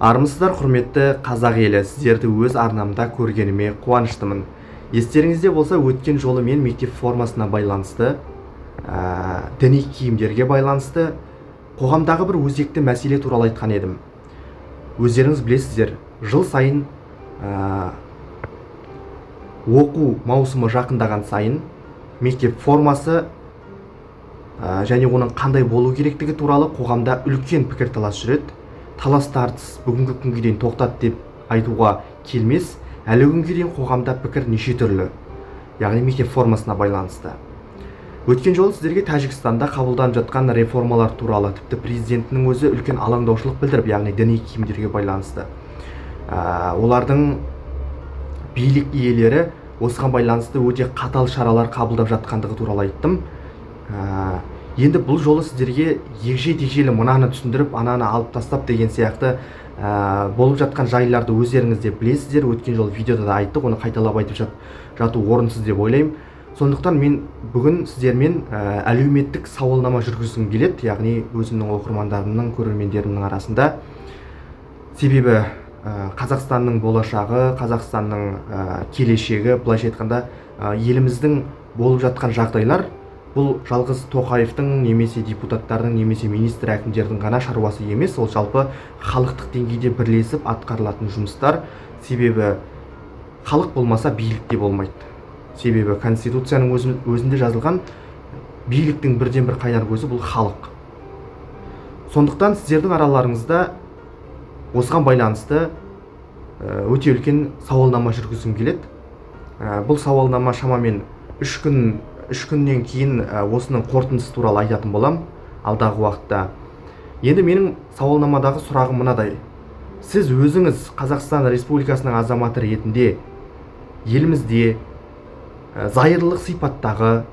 Армысыздар, құрметті қазақ елі, сіздерді өз арнамда көргеніме қуаныштымын. Естеріңізде болса, өткен жолы мен мектеп формасына байланысты, діни киімдерге байланысты қоғамдағы бір өзекті мәселе туралы айтқан едім. Өздеріңіз білесіздер, жыл сайын оқу маусымы жақындаған сайын мектеп формасы және оның қандай болу керектігі туралы қоғамда үлкен пікірталас жүреді. Талас тартыс бүгінгі күнге дейін тоқтады деп айтуға келмес. Әлі күнге дейін қоғамда пікір неше түрлі, яғни мектеп формасына байланысты. Өткен жолы сіздерге Тәжікстанда қабылданып жатқан реформалар туралы, тіпті президентінің өзі үлкен алаңдаушылық білдіріп, яғни діни киімдерге байланысты. Олардың билік иелері осыған байланысты өте қатал шаралар қабылдап жатқандығы туралы айттым. Енді бұл жолы сіздерге егжей-тегжейлі мынаны түсіндіріп, ананы алып тастап деген сияқты болып жатқан жайларды өздеріңіз де білесіздер. Өткен жолы видеода да айттық, оны қайталап айтып жату орынсыз деп ойлаймын. Сондықтан мен бүгін сіздермен әлеуметтік сауалнама жүргізгім келеді, яғни өзімнің оқырмандарымның, көрермендерімнің арасында. Себебі Қазақстанның болашағы, Қазақстанның келешегі, былайша айтқанда еліміздің болып жатқан жағдайлар бұл жалғыз Тоқаевтың немесе депутаттардың немесе министр әкімдердің ғана шаруасы емес, ол жалпы халықтық деңгейде бірлесіп атқарылатын жұмыстар. Себебі халық болмаса билік те болмайды. Себебі Конституцияның өзінде жазылған биліктің бірден бір қайнар көзі бұл халық. Сондықтан сіздердің араларыңызда осыған байланысты өте үлкен сауалнама жүргізгім келеді. Бұл сауалнама шамамен 3 күннен кейін осының қорытындысы туралы айтатын болам алдағы уақытта. Енді менің сауалнамадағы сұрағым мынадай: сіз өзіңіз Қазақстан Республикасының азаматы ретінде елімізде зайырлық сипаттағы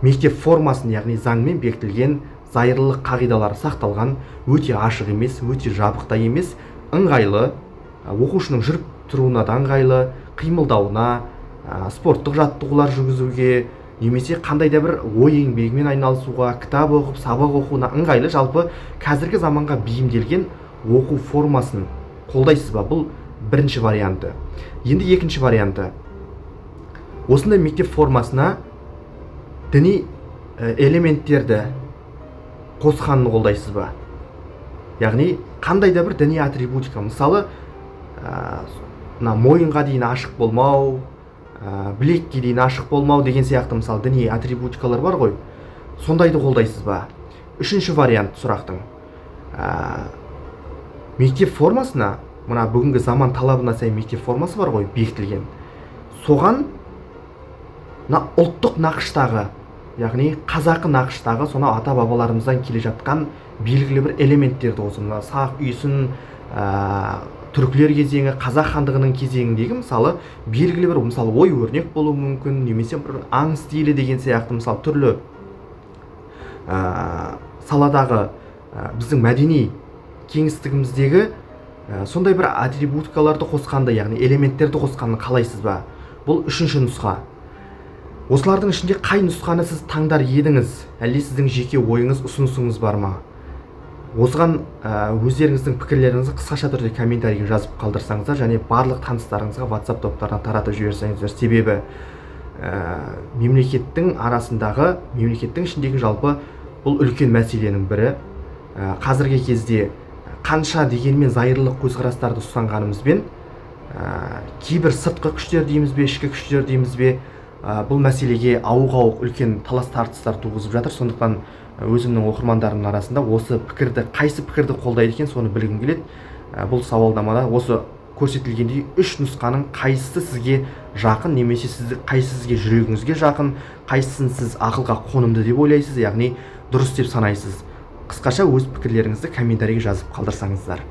мектеп формасын, яғни заңмен бекітілген зайырлық қағидалары сақталған, өте ашық емес, өте жабық та емес, ыңғайлы, оқушының жүріп тұруына да ыңғайлы, қимылдауына, спорттық жаттығулар жүргізуге, немесе қандай да бір ой еңбегімен айналысуға, кітап оқып, сабақ оқуына ыңғайлы, жалпы қазіргі заманға бейімделген оқу формасын қолдайсыз ба? Бұл бірінші варианты. Енді екінші варианты: осындай мектеп формасына діни элементтерді қосқанын қолдайсыз ба? Яғни қандай да бір діни атрибутика, мысалы мойынға дейін ашық болмау, білекке дейін ашық болмау деген сияқты мысалы діни атрибутикалар бар ғой, сондайды қолдайсыз ба? Үшінші вариант сұрақтың: мектеп формасына, мына бүгінгі заман талабына сай мектеп формасы бар ғой, бекітілген, соған ұлттық нақыштағы, яғни қазақы нақыштағы, сонау ата бабаларымыздан келе жатқан белгілі бір элементтерді қосып, сақ үйсін, түркілер кезеңі, қазақ хандығының кезеңіндегі мысалы белгілі бір, мысалы ой өрнек болуы мүмкін, немесе бір аң стилі деген сияқты, мысалы түрлі саладағы біздің мәдени кеңістігіміздегі сондай бір атрибутикаларды қосқанды, яғни элементтерді қосқанды қалайсыз ба? Бұл үшінші нұсқа. Осылардың ішінде қай нұсқаны сіз таңдар едіңіз? Әлде сіздің жеке ойыңыз, ұсынысыңыз бар ма? Осыған өздеріңіздің пікірлеріңізді қысқаша түрде комментарийге жазып қалдырсаңыздар, және барлық таныстарыңызға WhatsApp топтарына таратып жіберсеңіздер. Себебі мемлекеттің арасындағы, мемлекеттің ішіндегі жалпы бұл үлкен мәселенің бірі. Қазіргі кезде қанша дегенмен зайырлық көзқарастарды ұстанғанымызбен, кейбір сыртқы күштер дейміз бе, ішкі күштер дейміз бе, бұл мәселеге ауық үлкен талас тартыстар туғызып жатыр. Сондықтан өзімнің оқырмандарымның арасында осы пікірді, қайсы пікірді қолдайды екен, соны білгім келеді. Бұл сауалнамада осы көрсетілгендей 3 нұсқаның қайсысы сізге жақын, немесе қайсысы сізге жүрегіңізге жақын, қайсысын сіз ақылға қонымды деп ойлайсыз, яғни дұрыс деп санайсыз? Қысқаша өз пікірлеріңізді комментарийге жазып қалдырсаңыздар.